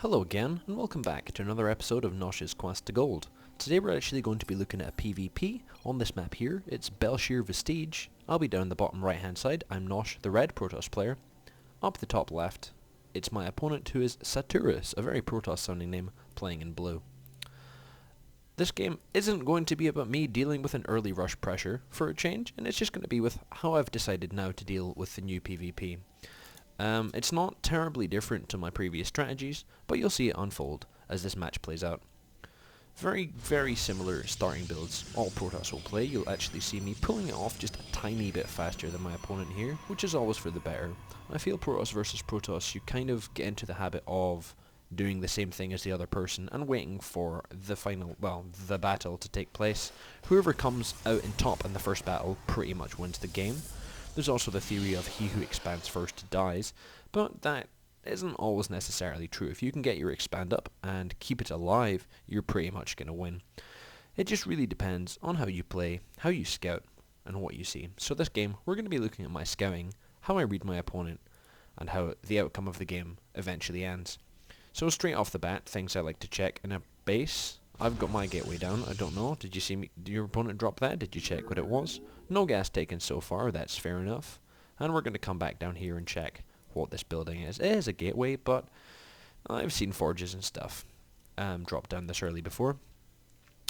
Hello again, and welcome back to another episode of Nosh's Quest to Gold. Today we're actually going to be looking at a PvP on this map here. It's Bel'Shir Vestige. I'll be down the bottom right hand side. I'm Nosh, the red Protoss player. Up the top left, it's my opponent who is Saturas, a very Protoss sounding name, playing in blue. This game isn't going to be about me dealing with an early rush pressure for a change, and it's just going to be with how I've decided now to deal with the new PvP. It's not terribly different to my previous strategies, but you'll see it unfold as this match plays out. Very, very similar starting builds all Protoss will play. You'll actually see me pulling it off just a tiny bit faster than my opponent here, which is always for the better. I feel Protoss versus Protoss, you kind of get into the habit of doing the same thing as the other person and waiting for the battle to take place. Whoever comes out in top in the first battle pretty much wins the game. There's also the theory of he who expands first dies, but that isn't always necessarily true. If you can get your expand up and keep it alive, you're pretty much going to win. It just really depends on how you play, how you scout, and what you see. So this game, we're going to be looking at my scouting, how I read my opponent, and how the outcome of the game eventually ends. So straight off the bat, things I like to check in a base. I've got my gateway down. I don't know. Did you see your opponent drop that? Did you check what it was? No gas taken so far. That's fair enough. And we're going to come back down here and check what this building is. It is a gateway, but I've seen forges and stuff drop down this early before.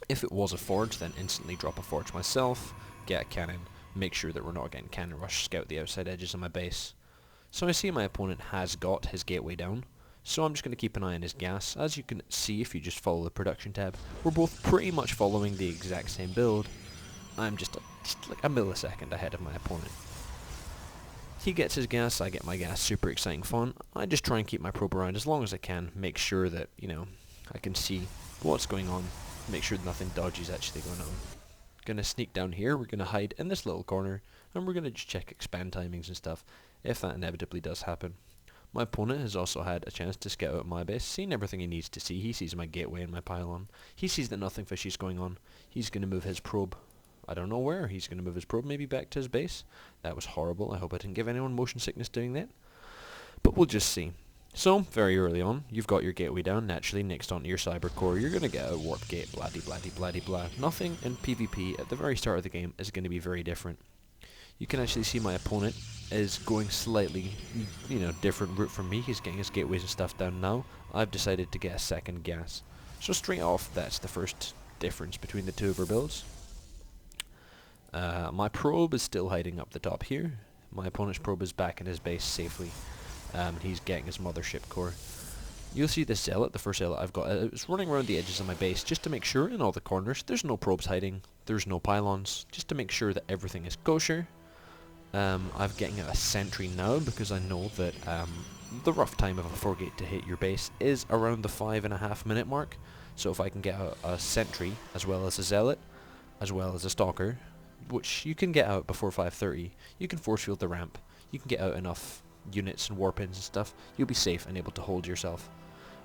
If it was a forge, then instantly drop a forge myself, get a cannon, make sure that we're not getting cannon rush, scout the outside edges of my base. So I see my opponent has got his gateway down. So I'm just going to keep an eye on his gas. As you can see if you just follow the production tab, we're both pretty much following the exact same build. I'm just like a millisecond ahead of my opponent. He gets his gas, I get my gas, super exciting fun. I just try and keep my probe around as long as I can, make sure that, I can see what's going on, make sure nothing dodgy is actually going on. Gonna sneak down here, we're gonna hide in this little corner, and we're gonna just check expand timings and stuff, if that inevitably does happen. My opponent has also had a chance to scout out my base, seen everything he needs to see. He sees my gateway and my pylon. He sees that nothing fishy is going on. He's going to move his probe. I don't know where. He's going to move his probe maybe back to his base. That was horrible. I hope I didn't give anyone motion sickness doing that. But we'll just see. So, very early on, you've got your gateway down. Naturally, next onto your cyber core, you're going to get a warp gate, blah-de-blah-de-blah-de-blah. Nothing in PvP at the very start of the game is going to be very different. You can actually see my opponent is going slightly, different route from me. He's getting his gateways and stuff down now. I've decided to get a second gas. So straight off, that's the first difference between the two of our builds. My probe is still hiding up the top here. My opponent's probe is back in his base safely. He's getting his mothership core. You'll see this zealot, the first zealot I've got, it's running around the edges of my base just to make sure in all the corners there's no probes hiding, there's no pylons, just to make sure that everything is kosher. I'm getting a sentry now because I know that the rough time of a 4-gate to hit your base is around the 5.5 minute mark. So if I can get a sentry as well as a zealot, as well as a stalker, which you can get out before 5:30, you can force field the ramp, you can get out enough units and warp ins and stuff, you'll be safe and able to hold yourself.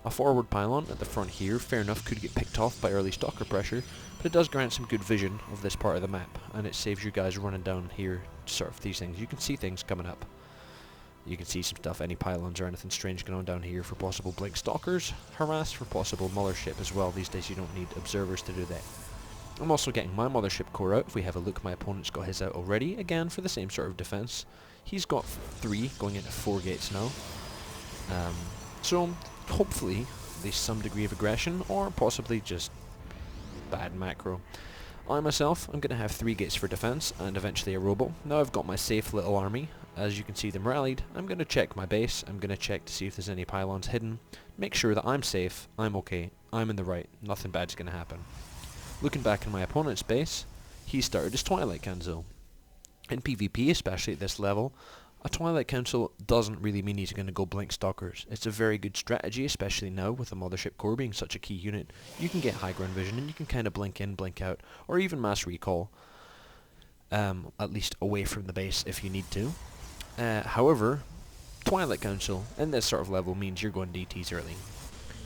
A forward pylon at the front here, fair enough, could get picked off by early stalker pressure, but it does grant some good vision of this part of the map, and it saves you guys running down here to sort of these things. You can see things coming up. You can see some stuff, any pylons or anything strange going on down here for possible blink stalkers, harass for possible mothership as well. These days you don't need observers to do that. I'm also getting my mothership core out. If we have a look, my opponent's got his out already, again for the same sort of defense. He's got 3 going into 4 gates now. So hopefully there's some degree of aggression or possibly just bad macro. I myself, I'm going to have 3 gates for defense and eventually a robo. Now I've got my safe little army. As you can see them rallied. I'm going to check my base. I'm going to check to see if there's any pylons hidden. Make sure that I'm safe, I'm okay, I'm in the right, nothing bad's going to happen. Looking back in my opponent's base, he started his Twilight Council. In PvP, especially at this level, a Twilight Council doesn't really mean he's going to go blink stalkers. It's a very good strategy, especially now with the mothership core being such a key unit. You can get high ground vision and you can kind of blink in, blink out, or even mass recall, at least away from the base if you need to. However, Twilight Council in this sort of level means you're going DTs early.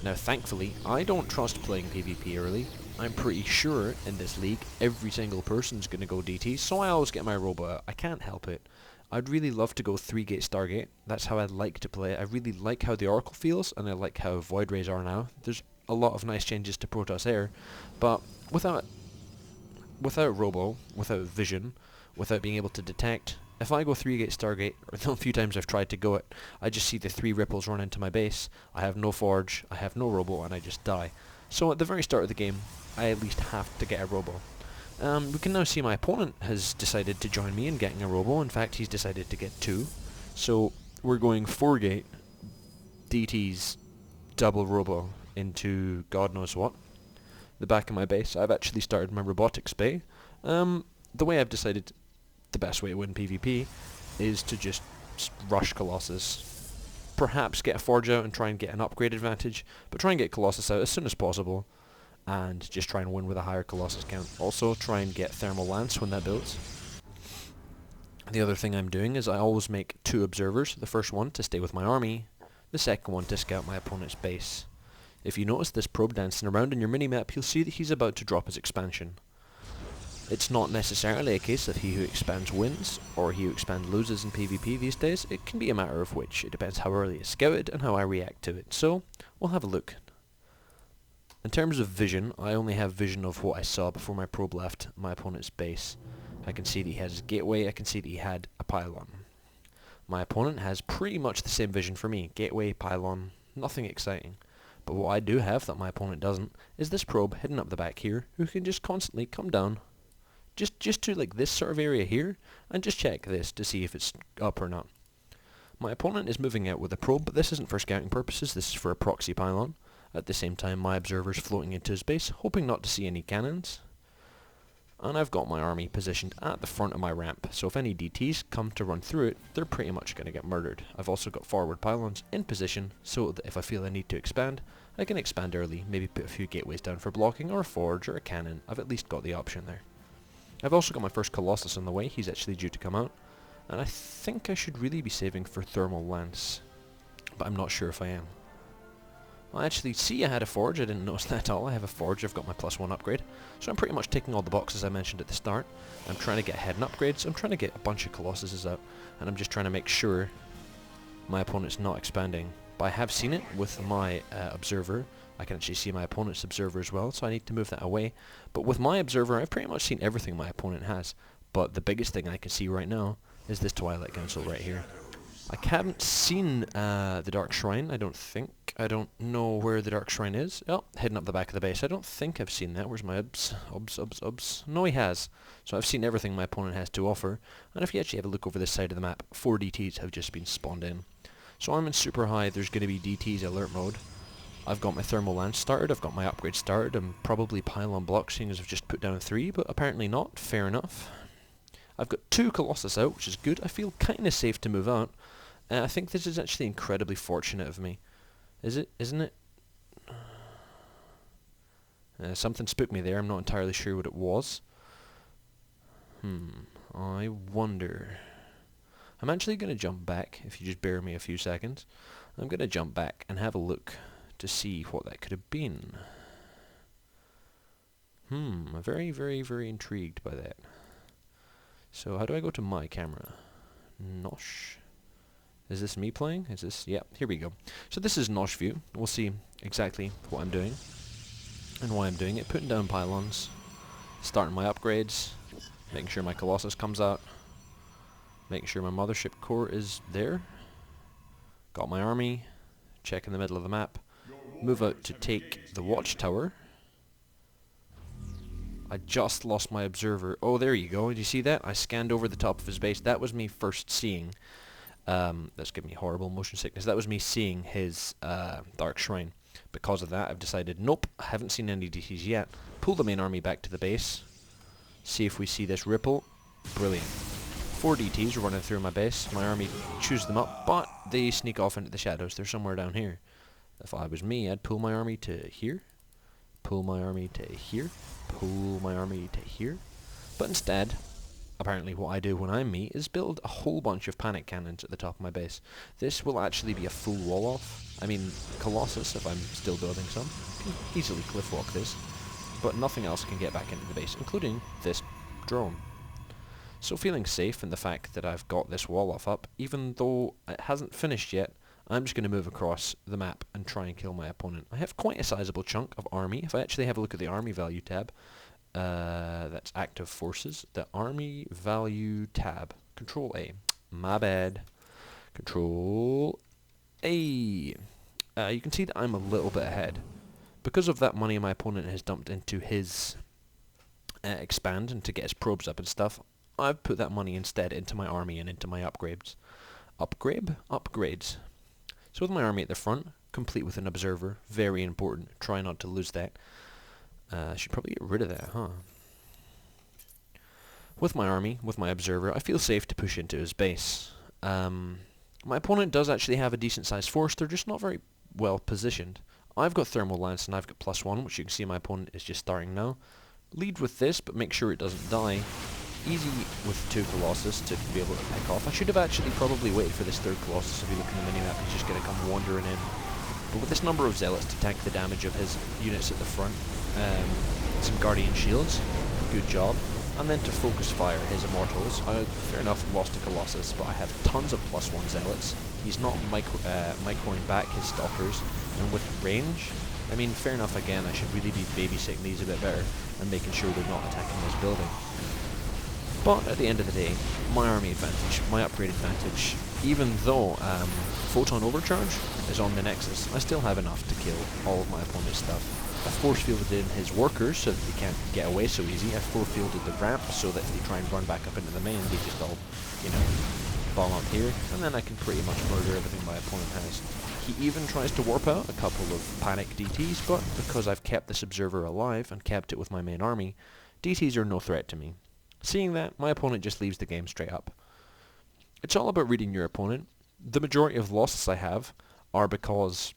Now thankfully, I don't trust playing PvP early. I'm pretty sure in this league every single person's going to go DTs, so I always get my robo out. I can't help it. I'd really love to go 3-gate Stargate. That's how I'd like to play it. I really like how the Oracle feels, and I like how Void Rays are now. There's a lot of nice changes to Protoss Air, but without Robo, without Vision, without being able to detect, if I go 3-gate Stargate, or the few times I've tried to go it, I just see the 3 ripples run into my base, I have no Forge, I have no Robo, and I just die. So at the very start of the game, I at least have to get a Robo. We can now see my opponent has decided to join me in getting a Robo. In fact, he's decided to get 2. So we're going 4-gate DT's double Robo into God knows what. The back of my base. I've actually started my robotics bay. The way I've decided the best way to win PvP is to just rush Colossus. Perhaps get a Forge out and try and get an upgrade advantage, but try and get Colossus out as soon as possible, and just try and win with a higher Colossus count. Also, try and get Thermal Lance when that builds. The other thing I'm doing is I always make 2 observers, the first one to stay with my army, the second one to scout my opponent's base. If you notice this probe dancing around in your minimap, you'll see that he's about to drop his expansion. It's not necessarily a case of he who expands wins, or he who expands loses in PvP these days. It can be a matter of which. It depends how early it's scouted and how I react to it. So, we'll have a look. In terms of vision, I only have vision of what I saw before my probe left my opponent's base. I can see that he has his gateway, I can see that he had a pylon. My opponent has pretty much the same vision for me. Gateway, pylon, nothing exciting. But what I do have that my opponent doesn't is this probe hidden up the back here, who can just constantly come down just to like this sort of area here, and just check this to see if it's up or not. My opponent is moving out with a probe, but this isn't for scouting purposes, this is for a proxy pylon. At the same time, my observer's floating into his base, hoping not to see any cannons. And I've got my army positioned at the front of my ramp, so if any DTs come to run through it, they're pretty much going to get murdered. I've also got forward pylons in position, so that if I feel I need to expand, I can expand early, maybe put a few gateways down for blocking, or a forge, or a cannon. I've at least got the option there. I've also got my first Colossus on the way, he's actually due to come out, and I think I should really be saving for Thermal Lance, but I'm not sure if I am. I actually see I had a Forge, I didn't notice that at all. I have a Forge, I've got my +1 upgrade, so I'm pretty much ticking all the boxes I mentioned at the start. I'm trying to get ahead in upgrades, I'm trying to get a bunch of Colossuses out, and I'm just trying to make sure my opponent's not expanding. But I have seen it with my observer. I can actually see my opponent's observer as well, so I need to move that away. But with my observer, I've pretty much seen everything my opponent has. But the biggest thing I can see right now is this Twilight Council right here. I haven't seen the Dark Shrine, I don't think. I don't know where the Dark Shrine is. Oh, hidden up the back of the base. I don't think I've seen that. Where's my obs? No, he has. So I've seen everything my opponent has to offer. And if you actually have a look over this side of the map, 4 DTs have just been spawned in. So I'm in super high, there's going to be DTs alert mode. I've got my Thermal Lance started, I've got my upgrade started, I'm probably pylon block seeing as I've just put down 3, but apparently not. Fair enough. I've got 2 Colossus out, which is good. I feel kind of safe to move out. I think this is actually incredibly fortunate of me. Is it? Isn't it? Something spooked me there. I'm not entirely sure what it was. I wonder. I'm actually going to jump back, if you just bear me a few seconds. I'm going to jump back and have a look to see what that could have been. I'm very, very, very intrigued by that. So how do I go to my camera? Nosh. Is this me playing? Is this... yeah, here we go. So this is Nosh view. We'll see exactly what I'm doing and why I'm doing it. Putting down pylons, starting my upgrades, making sure my Colossus comes out, making sure my mothership core is there. Got my army, check in the middle of the map, move out to take the watchtower. I just lost my observer. Oh, there you go. Did you see that? I scanned over the top of his base. That was me first seeing... that's giving me horrible motion sickness. That was me seeing his Dark Shrine. Because of that, I've decided, nope, I haven't seen any DTs yet. Pull the main army back to the base. See if we see this ripple. Brilliant. 4 DTs are running through my base. My army chews them up, but they sneak off into the shadows. They're somewhere down here. If I was me, I'd pull my army to here. Pull my army to here. Pull my army to here. But instead... apparently what I do when I'm me is build a whole bunch of panic cannons at the top of my base. This will actually be a full wall off. I mean, Colossus, if I'm still building some, can easily cliff walk this. But nothing else can get back into the base, including this drone. So feeling safe in the fact that I've got this wall off up, even though it hasn't finished yet, I'm just going to move across the map and try and kill my opponent. I have quite a sizable chunk of army. If I actually have a look at the army value tab, that's active forces, the army value tab, Control A, my bad, Control A. You can see that I'm a little bit ahead. Because of that money my opponent has dumped into his expand and to get his probes up and stuff, I've put that money instead into my army and into my upgrades. Upgrades. So with my army at the front, complete with an observer, very important, try not to lose that. I should probably get rid of that, huh? With my army, with my observer, I feel safe to push into his base. My opponent does actually have a decent sized force, they're just not very well positioned. I've got thermal lance and I've got +1, which you can see my opponent is just starting now. Lead with this, but make sure it doesn't die. Easy with 2 Colossus to be able to pick off. I should have actually probably waited for this 3rd Colossus. If you look in the minimap, he's just going to come wandering in. But with this number of Zealots to tank the damage of his units at the front, some Guardian Shields, good job. And then to focus fire his Immortals. I, fair enough, lost a Colossus, but I have tons of +1 Zealots. He's not microing back his Stalkers, and with range, I mean, fair enough again, I should really be babysitting these a bit better and making sure they're not attacking this building. But at the end of the day, my army advantage, my upgrade advantage, even though Photon Overcharge is on the Nexus, I still have enough to kill all of my opponent's stuff. I force fielded in his workers so that they can't get away so easy. I force fielded the ramp so that if they try and run back up into the main, they just all, you know, bomb up here, and then I can pretty much murder everything my opponent has. He even tries to warp out a couple of panic DTs, but because I've kept this observer alive and kept it with my main army, DTs are no threat to me. Seeing that, my opponent just leaves the game straight up. It's all about reading your opponent. The majority of losses I have are because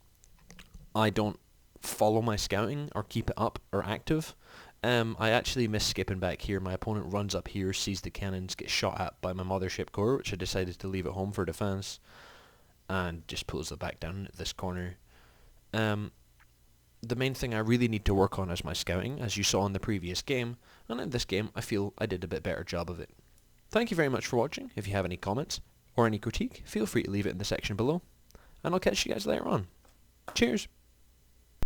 I don't follow my scouting or keep it up or active. I actually miss skipping back here. My opponent runs up here, sees the cannons, gets shot at by my mothership core, which I decided to leave at home for defense, and just pulls it back down at this corner. The main thing I really need to work on is my scouting, as you saw in the previous game, and in this game I feel I did a bit better job of it. Thank you very much for watching. If you have any comments or any critique, feel free to leave it in the section below, and I'll catch you guys later on. Cheers!